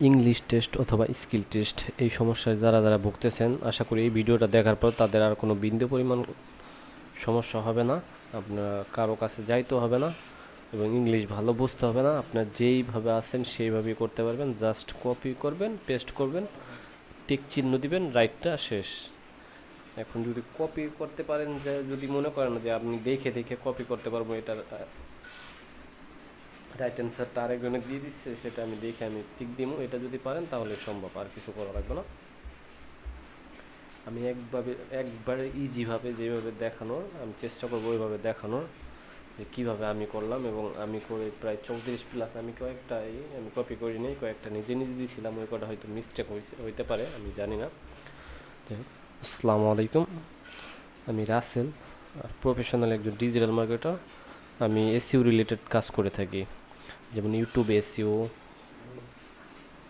English test অথবা skill test এই সমস্যায় যারা ভুগতেছেন, আশা করি এই ভিডিওটা দেখার পর তাদের আর কোনো বিন্দু পরিমাণ সমস্যা হবে না। আপনার কারো কাছে যাইতে হবে না এবং ইংলিশ ভালো বুঝতে হবে না। আপনার যেইভাবে আছেন সেইভাবেই করতে পারবেন। জাস্ট কপি করবেন, পেস্ট করবেন, টিক চিহ্ন দিবেন, রাইটটা শেষ। এখন যদি কপি করতে পারেন, যে যদি মনে করেন যে আপনি দেখে দেখে কপি করতে পারবো, এটা রাইট অ্যান্সারটা আরেকজনে দিয়ে দিচ্ছে, সেটা আমি দেখে আমি টিক দিব, এটা যদি পারেন তাহলে সম্ভব, আর কিছু করা লাগবে না। আমি একবারে ইজিভাবে যেভাবে দেখানোর আমি চেষ্টা করবো, ওইভাবে দেখানোর যে কীভাবে আমি করলাম। এবং আমি করে প্রায় 34+, আমি আমি কপি করি নাই, কয়েকটা নিজে নিজে দিয়েছিলাম, ওই কটা হয়তো মিস্টেক হইতে পারে, আমি জানি না। আসসালামু আলাইকুম, আমি রাসেল, প্রফেশনাল একজন ডিজিটাল মার্কেটার। আমি এসইও রিলেটেড কাজ করে থাকি, যেমন YouTube SEO,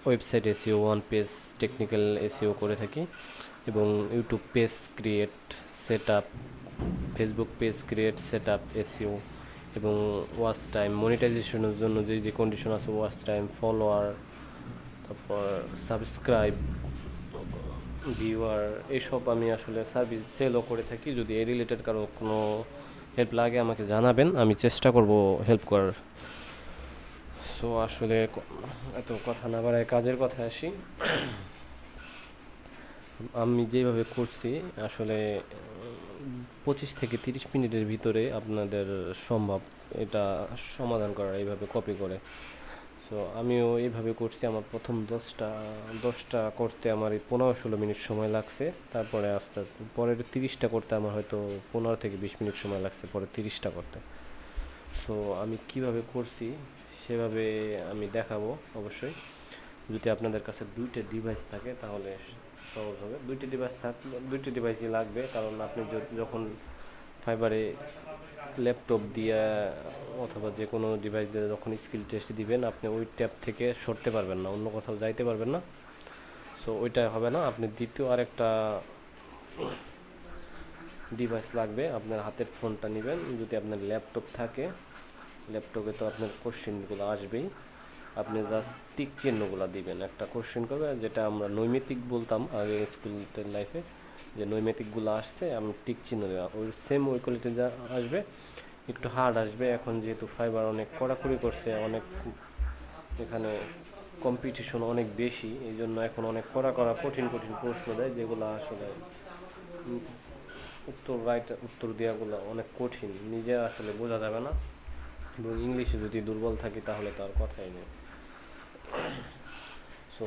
website SEO, one page technical SEO করে থাকি, এবং YouTube page create, set up, Facebook page create, set up, SEO, এবং ওয়াচ টাইম মনিটাইজেশনের জন্য যে কন্ডিশন আছে, ওয়াচ টাইম, ফলোয়ার, তারপর সাবস্ক্রাইব, ভিউয়ার, এইসব আমি আসলে সার্ভিস সেলও করে থাকি। যদি এই রিলেটেড কারো কোনো হেল্প লাগে আমাকে জানাবেন, আমি চেষ্টা করব হেল্প করার। সো আসলে এত কথা না বাড়ায় কাজের কথা আসি। আমি যেভাবে করছি আসলে 25 থেকে 30 মিনিটের ভিতরে আপনাদের সম্ভব এটা সমাধান করার, এইভাবে কপি করে। সো আমিও এইভাবে করছি। আমার প্রথম দশটা করতে আমার এই 15-16 মিনিট সময় লাগছে। তারপরে আস্তে আস্তে পরের 30টা করতে আমার হয়তো 15 থেকে 20 মিনিট সময় লাগছে, পরে 30টা করতে। সো আমি কিভাবে করছি সেভাবে আমি দেখাবো অবশ্যই। যদি আপনাদের কাছে দুইটা ডিভাইস থাকে তাহলে সহজ হবে। দুইটি ডিভাইসই লাগবে, কারণ আপনি যখন ফাইবারে ল্যাপটপ দিয়ে অথবা যে কোনো ডিভাইস দিয়ে যখন স্কিল টেস্ট দিবেন, আপনি ওই ট্যাব থেকে সরতে পারবেন না, অন্য কোথাও যাইতে পারবেন না। সো ওইটা হবে না, আপনি দ্বিতীয় আরেকটা ডিভাইস লাগবে। আপনার হাতের ফোনটা নেবেন। যদি আপনার ল্যাপটপ থাকে, ল্যাপটপে তো আপনার কোশ্চেনগুলো আসবেই, আপনি জাস্ট টিক চিহ্নগুলো দিবেন। একটা কোশ্চেন করবে, যেটা আমরা নৈমিত্তিক বলতাম আগে স্কুল লাইফে, যে নৈমিত্তিকগুলো আসছে আমি টিক চিহ্ন দেওয়া, ওই কোয়ালিটি যা আসবে, একটু হার্ড আসবে। এখন যেহেতু ফাইবার অনেক কড়াকড়ি করছে, অনেক এখানে কম্পিটিশন অনেক বেশি, এই জন্য এখন অনেক কড়া কঠিন প্রশ্ন দেয়, যেগুলো আসলে উত্তর দেওয়াগুলো অনেক কঠিন, নিজে আসলে বোঝা যাবে না। এবং ইংলিশে যদি দুর্বল থাকি তাহলে তো আর কথাই নেই। সো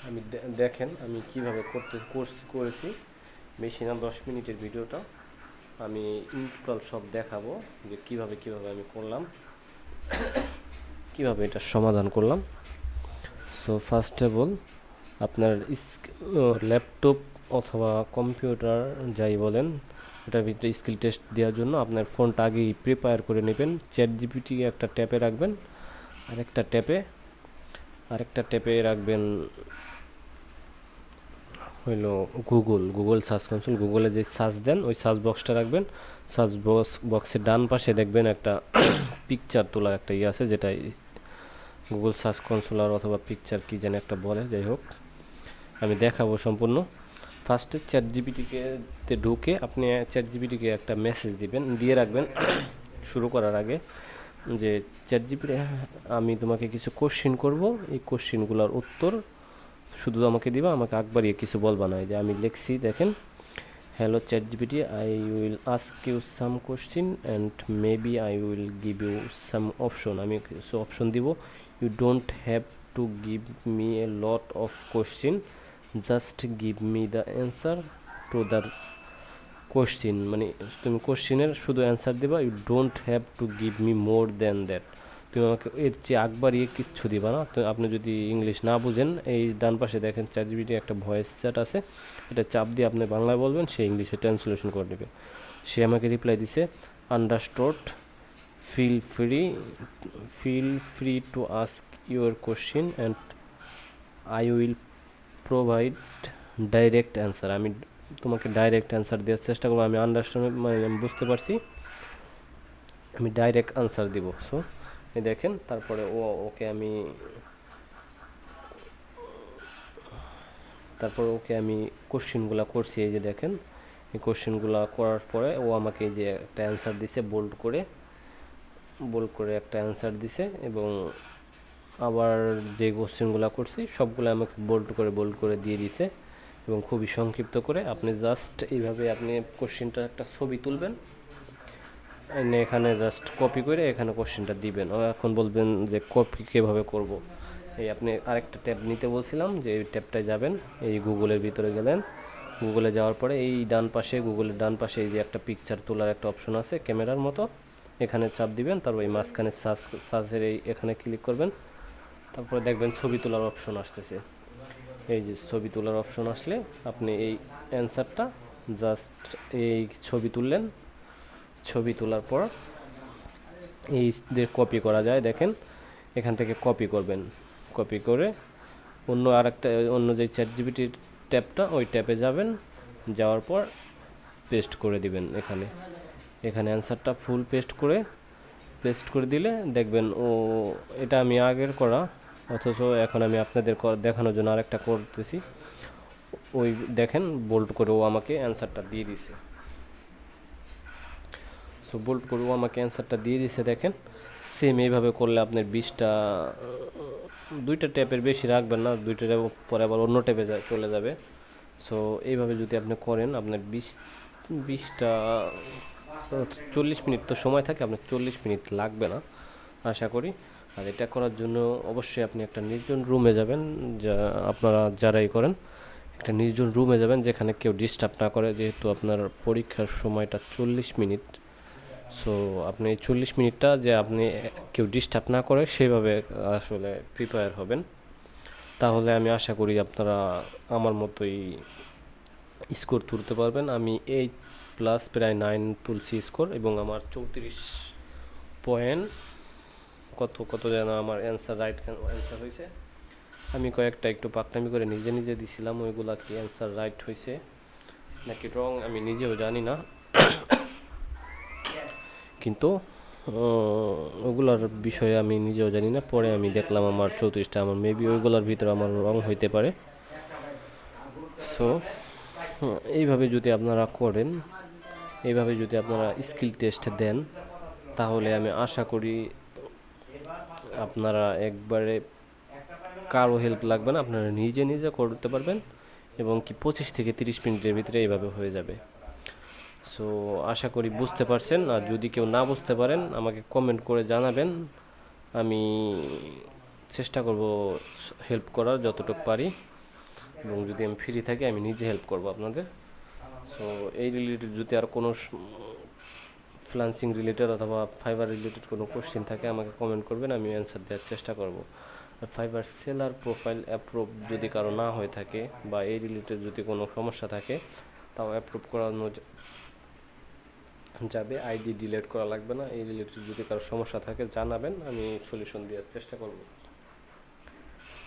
আমি দেখেন আমি কীভাবে করেছি। বেশি না, 10 মিনিটের ভিডিওটা। আমি ইন টোটাল সব দেখাবো যে কীভাবে আমি করলাম, কীভাবে এটা সমাধান করলাম। সো ফার্স্ট অফ অল, আপনার ল্যাপটপ অথবা কম্পিউটার যাই বলেন, ওটার ভিতরে স্কিল টেস্ট দেওয়ার জন্য আপনার ফোনটা আগেই প্রিপেয়ার করে নেবেন। চ্যাট জিপিটি একটা ট্যাপে রাখবেন, আরেকটা ট্যাপে রাখবেন হইল গুগল সার্চ কনসোল। গুগলে যে সার্চ দেন ওই সার্চ বক্সটা রাখবেন। সার্চ বক্সের ডান পাশে দেখবেন একটা পিকচার তোলা একটা আছে, যেটা গুগল সার্চ কনসোলার অথবা পিকচার কি যেন একটা বলে, যাই হোক আমি দেখাবো সম্পূর্ণ। ফার্স্টে চ্যাট জিপিটিকে ঢুকে আপনি চ্যাট জিপিটিকে একটা মেসেজ দিয়ে রাখবেন শুরু করার আগে, যে চ্যাট জিপিটি, আমি তোমাকে কিছু কোশ্চেন করব, এই কোশ্চেনগুলোর উত্তর শুধু আমাকে দিবা, আমাকে একবারই কিছু বলবা না। যে আমি লিখছি, দেখেন, hello chat GPT, I will ask you some question and maybe I will give you some option. আমি কিছু অপশন দিব। You don't have to give me a lot of question, just give me the answer to the question. মানে তুমি কোশ্চিনের শুধু answer দেবা, you don't have to give me more than that. তুমি আমাকে এর চেয়ে একবারই কিচ্ছু দিবা না। তো আপনি যদি ইংলিশ না বুঝেন, এই ডান পাশে দেখেন চ্যাট জিপিটি একটা ভয়েস চ্যাট আছে, এটা চাপ দিয়ে আপনি বাংলায় বলবেন, সে ইংলিশে ট্রান্সলেশন করে নেবে। সে আমাকে রিপ্লাই দিছে, understood, feel free to ask your question and I will provide direct answer. আমি তোমাকে ডাইরেক্ট অ্যান্সার দেওয়ার চেষ্টা করবো। আমি আন্ডারস্ট্যান্ড, মানে আমি বুঝতে পারছি, আমি ডাইরেক্ট আনসার দিব। সো দেখেন, তারপরে ওকে আমি তারপর ওকে আমি কোশ্চেনগুলো করছি, এই যে দেখেন এই কোশ্চেনগুলো করার পরে ও আমাকে এই যে একটা অ্যান্সার দিছে, বোল্ড করে একটা অ্যান্সার দিছে, এবং আবার যে কোশ্চেনগুলো করছি সবগুলো আমাকে বোল্ড করে দিয়ে দিছে, এবং খুবই সংক্ষিপ্ত করে। আপনি জাস্ট এইভাবে আপনি কোশ্চেনটা একটা ছবি তুলবেন, এখানে জাস্ট কপি করে এখানে কোশ্চেনটা দিবেন। ও এখন বলবেন যে কপি কীভাবে করব। এই আপনি আরেকটা ট্যাব নিতে বলছিলাম, যে এই ট্যাবটায় যাবেন, এই গুগলের ভিতরে গেলেন, গুগলে যাওয়ার পরে এই গুগলের ডান পাশে এই যে একটা পিকচার তোলার একটা অপশন আছে ক্যামেরার মতো, এখানে চাপ দিবেন, তারপর এই মাঝখানে সার্চের এখানে ক্লিক করবেন, তারপরে দেখবেন ছবি তোলার অপশন আসতেছে। এই যে ছবি তোলার অপশন আসলে আপনি এই অ্যান্সারটা জাস্ট এই ছবি তুললেন, ছবি তোলার পর এই যে কপি করা যায়, দেখেন এখান থেকে কপি করবেন, কপি করে অন্য যে চ্যাটজিপিটির ট্যাবটা ওই ট্যাবে যাবেন, যাওয়ার পর পেস্ট করে দিবেন এখানে অ্যান্সারটা ফুল পেস্ট করে দিলে দেখবেন ও, এটা আমি আগের করা, অথচ এখন আমি আপনাদের দেখানোর জন্য আরেকটা করতেছি। ওই দেখেন বোল্ড করে ও আমাকে অ্যান্সারটা দিয়ে দিছে। সো বোল্ড করে ও আমাকে অ্যান্সারটা দিয়ে দিছে, দেখেন সেম এইভাবে করলে আপনার 20টা, দুইটা ট্যাপের বেশি রাখবেন না, দুইটা পরে আবার অন্য ট্যাপে চলে যাবে। সো এইভাবে যদি আপনি করেন আপনার 20টা 40 মিনিট তো সময় থাকে, আপনার 40 মিনিট লাগবে না আশা করি। আর এটা করার জন্য অবশ্যই আপনি একটা নির্জন রুমে যাবেন, যা আপনারা যারাই করেন একটা নির্জন রুমে যাবেন যেখানে কেউ ডিস্টার্ব না করে, যেহেতু আপনার পরীক্ষার সময়টা 40 মিনিট। সো আপনি এই 40 মিনিটটা যে আপনি কেউ ডিস্টার্ব না করে সেভাবে আসলে প্রিপেয়ার হবেন, তাহলে আমি আশা করি আপনারা আমার মতোই স্কোর তুলতে পারবেন। আমি 8+ প্রায় 9 তুলছি স্কোর, এবং আমার 34 পয়েন্ট কত যেন আমার রাইট অ্যান্সার হয়েছে। আমি কয়েকটা একটু পাকনামি করে নিজে দিছিলাম, ওইগুলা কি অ্যান্সার রাইট হয়েছে নাকি রং আমি নিজেও জানি না, কিন্তু ওগুলার বিষয়ে আমি নিজেও জানি না। পরে আমি দেখলাম আমার 34টা, আমার মেবি ওইগুলার ভিতরে আমার রং হইতে পারে। সো এইভাবে যদি আপনারা করেন, এইভাবে যদি আপনারা স্কিল টেস্ট দেন, তাহলে আমি আশা করি আপনারা একবারে কারো হেল্প লাগবে না, আপনারা নিজে করতে পারবেন, এবং কি 25 থেকে 30 মিনিটের ভিতরে এইভাবে হয়ে যাবে। সো আশা করি বুঝতে পারছেন। আর যদি কেউ না বুঝতে পারেন আমাকে কমেন্ট করে জানাবেন, আমি চেষ্টা করব হেল্প করার যতটুকু পারি, এবং যদি আমি ফ্রি থাকি আমি নিজে হেল্প করব আপনাদের। সো এই রিলেটেড যদি আর কোনো ফ্রিল্যান্সিং রিলেটেড অথবা ফাইবার রিলেটেড কোনো কোশ্চেন থাকে আমাকে কমেন্ট করবেন, আমি অ্যান্সার দেওয়ার চেষ্টা করব। ফাইবার সেলার প্রোফাইল অ্যাপ্রুভ যদি কারো না হয়ে থাকে, বা এই রিলেটেড যদি কোনো সমস্যা থাকে, তাও অ্যাপ্রুভ করানো যাবে, আইডি ডিলিট করা লাগবে না। এই রিলেটেড যদি কারো সমস্যা থাকে জানাবেন, আমি সলিউশন দেওয়ার চেষ্টা করব।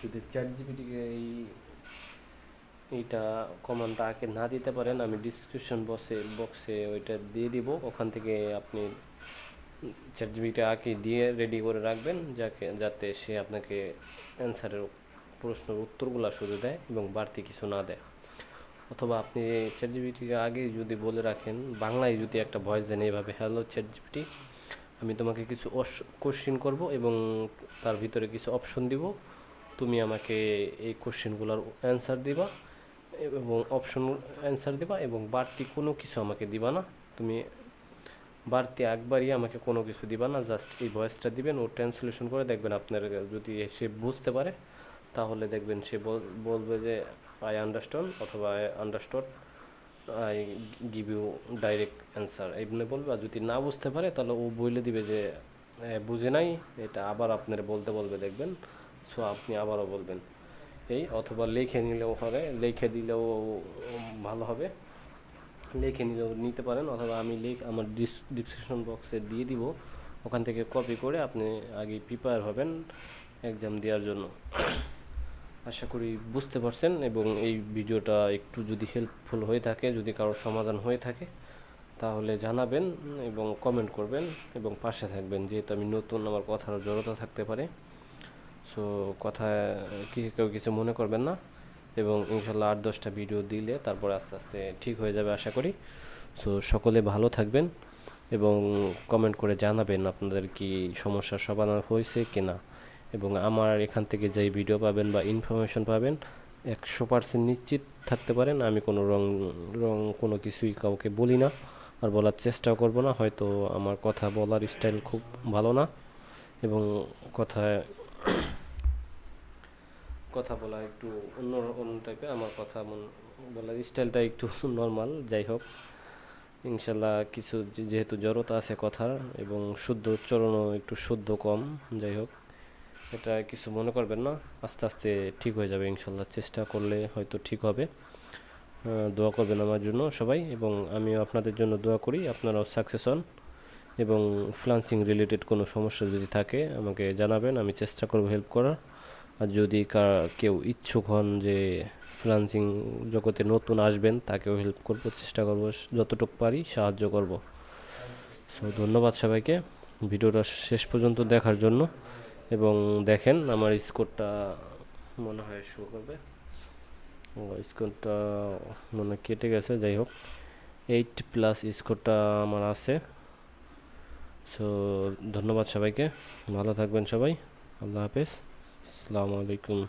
যদি চ্যাটজিপিটিকে এইটা কমান্ডটা আগে না দিতে পারেন, আমি ডিসক্রিপশন বক্সে ওইটা দিয়ে দিব, ওখান থেকে আপনি চ্যাটজিপিটি আগে দিয়ে রেডি করে রাখবেন, যাতে সে আপনাকে প্রশ্নের উত্তরগুলো শুধু দেয় এবং বাড়তি কিছু না দেয়। অথবা আপনি চ্যাটজিপিটিকে আগে যদি বলে রাখেন, বাংলায় যদি একটা ভয়েস দেন এইভাবে, হ্যালো চ্যাটজিপিটি, আমি তোমাকে কিছু কোশ্চেন করব এবং তার ভিতরে কিছু অপশন দিব, তুমি আমাকে এই কোশ্চেনগুলোর অ্যান্সার দিবা, এবং বাড়তি কোনো কিছু আমাকে দিবা না, তুমি বাড়তি একবারই আমাকে কোনো কিছু দিবা না, জাস্ট এই ভয়েসটা দিবেন, ও ট্রান্সলেশন করে দেখবেন আপনার যদি সে বুঝতে পারে, তাহলে দেখবেন সে বলবে যে আই আন্ডারস্ট্যান্ড, অথবা I understood, I give you direct answer এইভাবে বলবে। আর যদি না বুঝতে পারে তাহলে ও বলে দিবে যে বুঝে নাই, এটা আবার আপনার বলবে, দেখবেন। সো আপনি আবারও বলবেন অথবা লিখে দিলেও ভালো হবে, লিখে নিতে পারেন, অথবা আমি আমার ডিসক্রিপশন বক্সে দিয়ে দিব, ওখান থেকে কপি করে আপনি আগে প্রিপেয়ার হবেন এক্সাম দেওয়ার জন্য। আশা করি বুঝতে পারছেন, এবং এই ভিডিওটা একটু যদি হেল্পফুল হয়ে থাকে, যদি কারোর সমাধান হয়ে থাকে, তাহলে জানাবেন এবং কমেন্ট করবেন এবং পাশে থাকবেন, যেহেতু আমি নতুন, আমার কথার জড়তা থাকতে পারে। সো কেউ কিছু মনে করবেন না, এবং ইনশাল্লাহ 8-10টা ভিডিও দিলে তারপরে আস্তে আস্তে ঠিক হয়ে যাবে আশা করি। সো সকলে ভালো থাকবেন এবং কমেন্ট করে জানাবেন আপনাদের কি সমস্যার সমাধান হয়েছে কি না, এবং আমার এখান থেকে যেই ভিডিও পাবেন বা ইনফরমেশন পাবেন 100% নিশ্চিত থাকতে পারেন আমি কোনো রং রং কোনো কিছুই কাউকে বলি না আর বলার চেষ্টাও করব না। হয়তো আমার কথা বলার স্টাইল খুব ভালো না এবং কথায় কথা বলা একটু অন্য অন্য টাইপের, আমার কথা বলার স্টাইলটা একটু নর্মাল। যাই হোক, ইনশাল্লাহ কিছু যেহেতু জড়তা আছে কথার এবং শুদ্ধ উচ্চারণও একটু শুদ্ধ কম, যাই হোক এটা কিছু মনে করবেন না, আস্তে আস্তে ঠিক হয়ে যাবে ইনশাল্লাহ। চেষ্টা করলে হয়তো ঠিক হবে। দোয়া করবেন আমার জন্য সবাই এবং আমিও আপনাদের জন্য দোয়া করি আপনারাও সাকসেস হন। এবং ফ্রিল্যান্সিং রিলেটেড কোনো সমস্যা যদি থাকে আমাকে জানাবেন, আমি চেষ্টা করব হেল্প করার। আর যদি কেউ ইচ্ছুক হন যে ফ্রিল্যান্সিং জগতে নতুন আসবেন তাকেও হেল্প করব, চেষ্টা করব যতটুকু পারি সাহায্য করব। সো ধন্যবাদ সবাইকে ভিডিওটা শেষ পর্যন্ত দেখার জন্য। এবং দেখেন আমার স্কোরটা মনে হয় শো করবে, স্কোরটা মনে কেটে গেছে, যাই হোক 8+ স্কোরটা আমার আছে। সো ধন্যবাদ সবাইকে, ভালো থাকবেন সবাই, আল্লাহ হাফেজ, আসসালামু আলাইকুম।